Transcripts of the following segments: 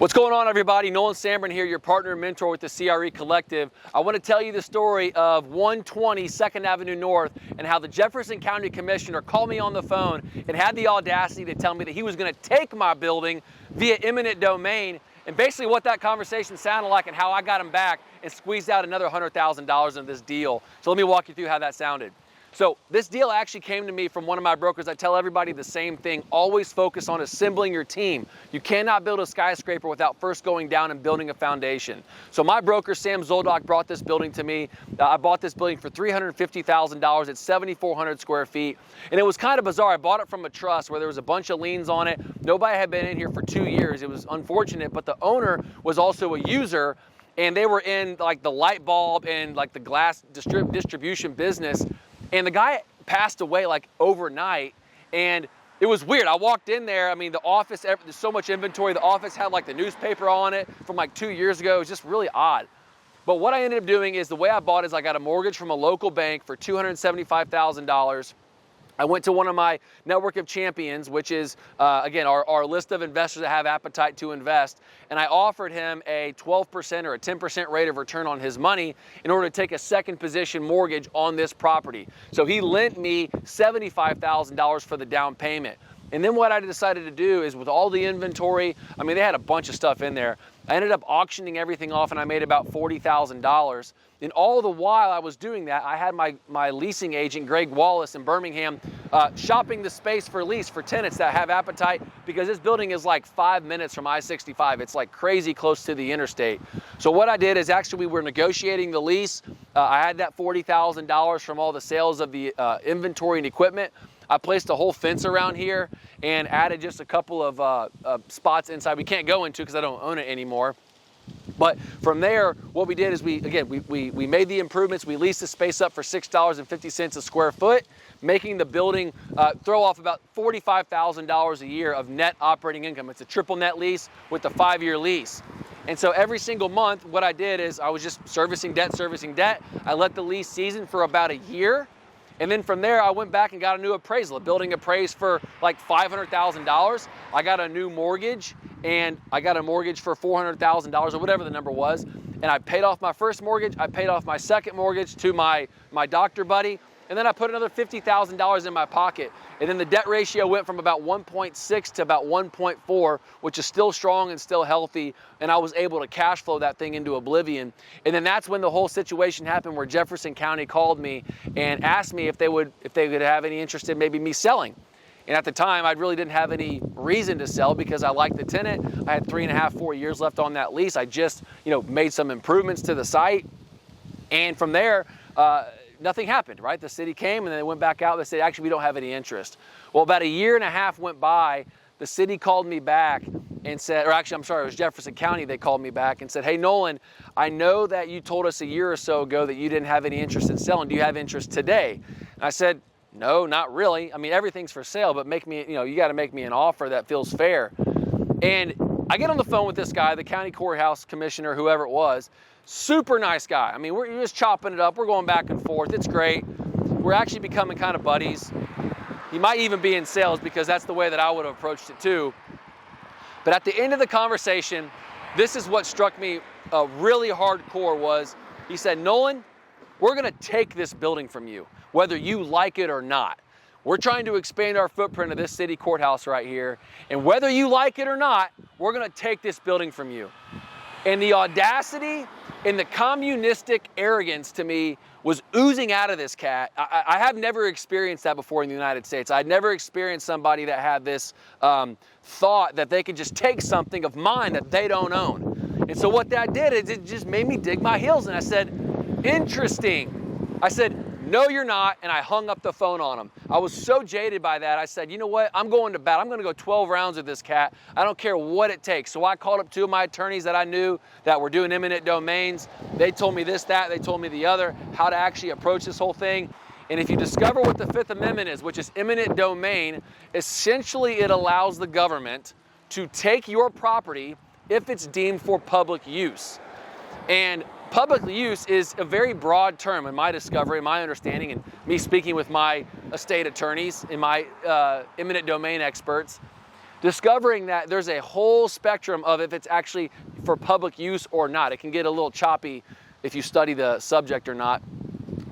What's going on, everybody? Nolan Sambrin here, your partner and mentor with the CRE Collective. I want to tell you the story of 120 2nd Avenue North and how the Jefferson County Commissioner called me on the phone and had the audacity to tell me that he was going to take my building via eminent domain, and basically what that conversation sounded like and how I got him back and squeezed out another $100,000 in this deal. So let me walk you through how that sounded. So this deal actually came to me from one of my brokers. I tell everybody the same thing. Always focus on assembling your team. You cannot build a skyscraper without first going down and building a foundation. So my broker, Sam Zoldock, brought this building to me. I bought this building for $350,000. It's 7,400 square feet. And it was kind of bizarre. I bought it from a trust where there was a bunch of liens on it. Nobody had been in here for 2 years. It was unfortunate, but the owner was also a user, and they were in like the light bulb and like the glass distribution business. And the guy passed away like overnight, and it was weird. I walked in there, I mean, the office, there's so much inventory. The office had like the newspaper on it from like 2 years ago. It was just really odd. But what I ended up doing is, the way I bought it is I got a mortgage from a local bank for $275,000. I went to one of my network of champions, which is, again, our list of investors that have appetite to invest. And I offered him a 12% or a 10% rate of return on his money in order to take a second position mortgage on this property. So he lent me $75,000 for the down payment. And then what I decided to do is, with all the inventory, I mean, they had a bunch of stuff in there. I ended up auctioning everything off, and I made about $40,000. And all the while I was doing that, I had my leasing agent, Greg Wallace in Birmingham, shopping the space for lease for tenants that have appetite, because this building is like 5 minutes from I-65. It's like crazy close to the interstate. So what I did is, actually, we were negotiating the lease. I had that $40,000 from all the sales of the inventory and equipment. I placed a whole fence around here and added just a couple of spots inside we can't go into because I don't own it anymore. But from there, what we did is we made the improvements. We leased the space up for $6.50 a square foot, making the building throw off about $45,000 a year of net operating income. It's a triple net lease with a 5-year lease. And so every single month, what I did is I was just servicing debt. I let the lease season for about a year. And then from there, I went back and got a new appraisal. The building appraised for like $500,000. I got a new mortgage, and I got a mortgage for $400,000 or whatever the number was. And I paid off my first mortgage. I paid off my second mortgage to my doctor buddy. And then I put another $50,000 in my pocket. And then the debt ratio went from about 1.6 to about 1.4, which is still strong and still healthy. And I was able to cash flow that thing into oblivion. And then that's when the whole situation happened, where Jefferson County called me and asked me if they could have any interest in maybe me selling. And at the time, I really didn't have any reason to sell because I liked the tenant. I had 3.5, 4 years left on that lease. I just, made some improvements to the site. And from there, nothing happened, right? The city came and then they went back out. They said, actually, we don't have any interest. Well, about 1.5 years went by. The city called me back and said, or actually, I'm sorry, it was Jefferson County. They called me back and said, hey, Nolan, I know that you told us 1 year or so ago that you didn't have any interest in selling. Do you have interest today? And I said, no, not really. I mean, everything's for sale, but make me, you got to make me an offer that feels fair. And I get on the phone with this guy, the county courthouse commissioner, whoever it was. Super nice guy. I mean, we're just chopping it up. We're going back and forth. It's great. We're actually becoming kind of buddies. He might even be in sales, because that's the way that I would have approached it too. But at the end of the conversation, this is what struck me really hardcore was, he said, Nolan, we're going to take this building from you, whether you like it or not. We're trying to expand our footprint of this city courthouse right here. And whether you like it or not, we're going to take this building from you. And the audacity and the communistic arrogance to me was oozing out of this cat. I have never experienced that before in the United States. I'd never experienced somebody that had this thought that they could just take something of mine that they don't own. And so what that did is it just made me dig my heels. And I said, interesting. I said, no, you're not. And I hung up the phone on him. I was so jaded by that. I said, you know what? I'm going to bat. I'm going to go 12 rounds with this cat. I don't care what it takes. So I called up 2 of my attorneys that I knew that were doing eminent domains. They told me this, that. They told me the other, how to actually approach this whole thing. And if you discover what the Fifth Amendment is, which is eminent domain, essentially it allows the government to take your property if it's deemed for public use. And public use is a very broad term in my discovery, my understanding, and me speaking with my estate attorneys and my eminent domain experts. discovering that there's a whole spectrum of if it's actually for public use or not. It can get a little choppy if you study the subject or not.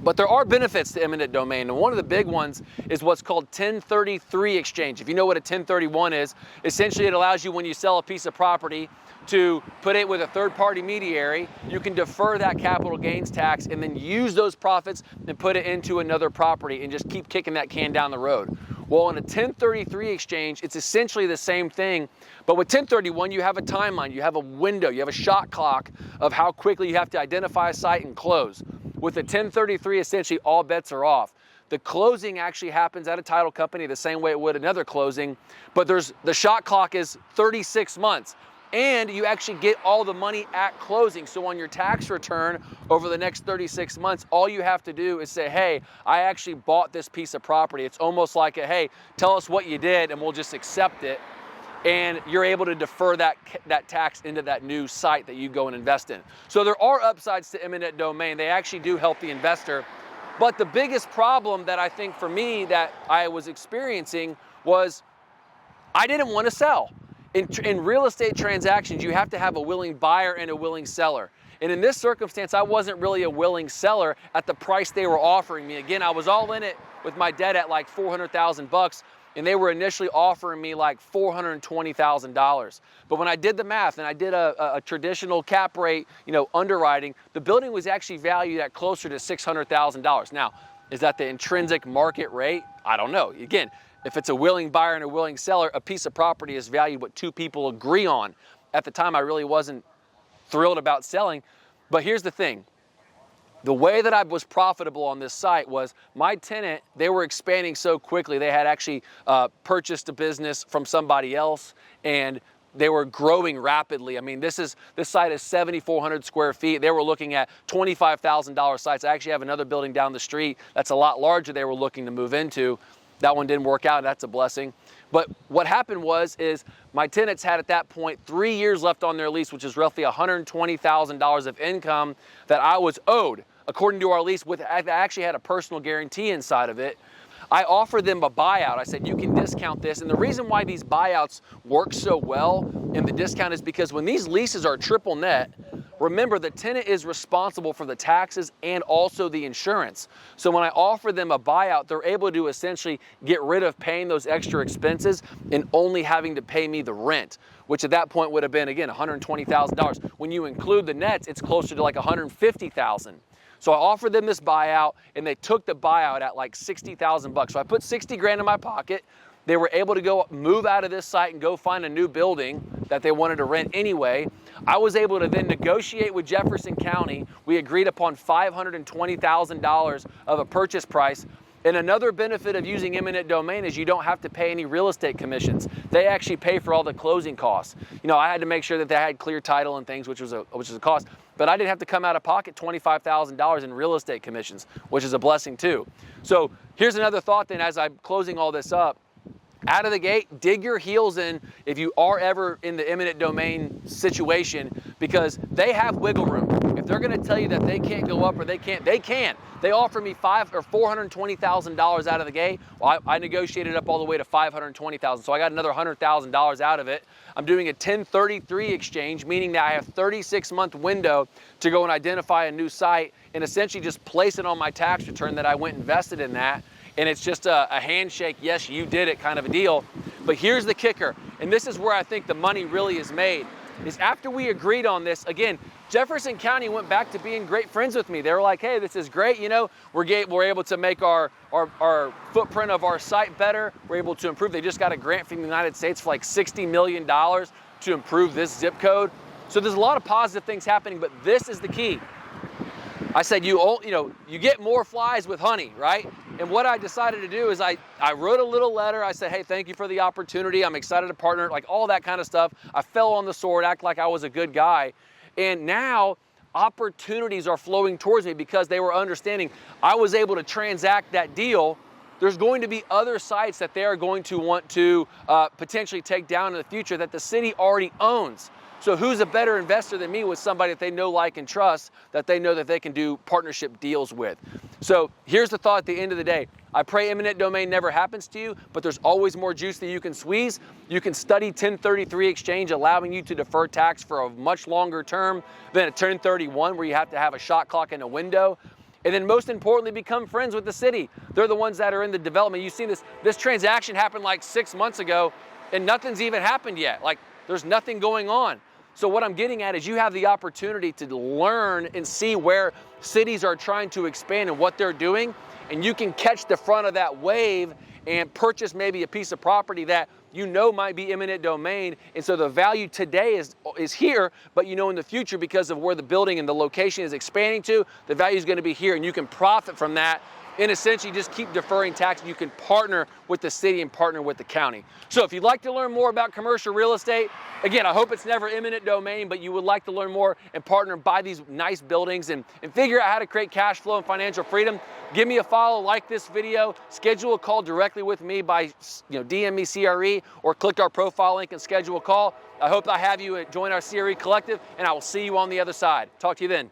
But there are benefits to eminent domain, and one of the big ones is what's called 1033 exchange. If you know what a 1031 is, essentially it allows you, when you sell a piece of property, to put it with a third-party mediary. You can defer that capital gains tax and then use those profits and put it into another property and just keep kicking that can down the road. Well, in a 1033 exchange, it's essentially the same thing, but with 1031, you have a timeline, you have a window, you have a shot clock of how quickly you have to identify a site and close. With a 1033, essentially all bets are off. The closing actually happens at a title company the same way it would another closing, but the shot clock is 36 months. And you actually get all the money at closing. So on your tax return over the next 36 months, all you have to do is say, hey, I actually bought this piece of property. It's almost like a, hey, tell us what you did and we'll just accept it. And you're able to defer that tax into that new site that you go and invest in. So there are upsides to eminent domain. They actually do help the investor. But the biggest problem that I think for me that I was experiencing was I didn't want to sell. In real estate transactions, you have to have a willing buyer and a willing seller. And in this circumstance, I wasn't really a willing seller at the price they were offering me. Again, I was all in it with my debt at like $400,000, and they were initially offering me like $420,000. But when I did the math and I did a traditional cap rate, underwriting, the building was actually valued at closer to $600,000. Now, is that the intrinsic market rate? I don't know. Again, if it's a willing buyer and a willing seller, a piece of property is valued what two people agree on. At the time, I really wasn't thrilled about selling. But here's the thing. The way that I was profitable on this site was my tenant, they were expanding so quickly. They had actually purchased a business from somebody else, and they were growing rapidly. I mean, this site is 7,400 square feet. They were looking at $25,000 sites. I actually have another building down the street that's a lot larger they were looking to move into. That one didn't work out. That's a blessing. But what happened is my tenants had at that point 3 years left on their lease, which is roughly $120,000 of income that I was owed. According to our lease, I actually had a personal guarantee inside of it. I offered them a buyout. I said, you can discount this. And the reason why these buyouts work so well and the discount is because when these leases are triple net, remember, the tenant is responsible for the taxes and also the insurance. So when I offer them a buyout, they're able to essentially get rid of paying those extra expenses and only having to pay me the rent, which at that point would have been, again, $120,000. When you include the nets, it's closer to like $150,000. So I offered them this buyout, and they took the buyout at like $60,000. So I put 60 grand in my pocket. They were able to go move out of this site and go find a new building that they wanted to rent anyway. I was able to then negotiate with Jefferson County. We agreed upon $520,000 of a purchase price. And another benefit of using eminent domain is you don't have to pay any real estate commissions. They actually pay for all the closing costs. I had to make sure that they had clear title and things, which was a cost. But I didn't have to come out of pocket $25,000 in real estate commissions, which is a blessing too. So here's another thought then as I'm closing all this up. Out of the gate, dig your heels in if you are ever in the eminent domain situation, because they have wiggle room. If they're going to tell you that they can't go up or they can. They offer me $420,000 out of the gate. Well, I negotiated up all the way to $520,000, so I got another $100,000 out of it. I'm doing a 1033 exchange, meaning that I have 36-month window to go and identify a new site and essentially just place it on my tax return that I went and invested in that. And it's just a handshake, yes, you did it kind of a deal. But here's the kicker, and this is where I think the money really is made, is after we agreed on this, again, Jefferson County went back to being great friends with me. They were like, hey, this is great, we're able to make our footprint of our site better. We're able to improve. They just got a grant from the United States for like $60 million to improve this zip code. So there's a lot of positive things happening, but this is the key. I said, you get more flies with honey, right? And what I decided to do is I wrote a little letter. I said, hey, thank you for the opportunity. I'm excited to partner, like all that kind of stuff. I fell on the sword, act like I was a good guy. And now opportunities are flowing towards me because they were understanding I was able to transact that deal. There's going to be other sites that they are going to want to potentially take down in the future that the city already owns. So who's a better investor than me with somebody that they know, like, and trust, that they know that they can do partnership deals with? So here's the thought at the end of the day. I pray eminent domain never happens to you, but there's always more juice that you can squeeze. You can study 1033 exchange, allowing you to defer tax for a much longer term than a 1031 where you have to have a shot clock and a window. And then most importantly, become friends with the city. They're the ones that are in the development. You've seen this transaction happened like 6 months ago and nothing's even happened yet. Like there's nothing going on. So what I'm getting at is you have the opportunity to learn and see where cities are trying to expand and what they're doing, and you can catch the front of that wave and purchase maybe a piece of property that you know might be eminent domain. And so the value today is here, but you know in the future, because of where the building and the location is expanding to, the value is going to be here, and you can profit from that. And essentially just keep deferring tax. You can partner with the city and partner with the county. So if you'd like to learn more about commercial real estate, again, I hope it's never eminent domain, but you would like to learn more and partner and buy these nice buildings and figure out how to create cash flow and financial freedom, give me a follow, like this video, schedule a call directly with me by DM me CRE or click our profile link and schedule a call. I hope I have you join our CRE Collective, and I will see you on the other side. Talk to you then.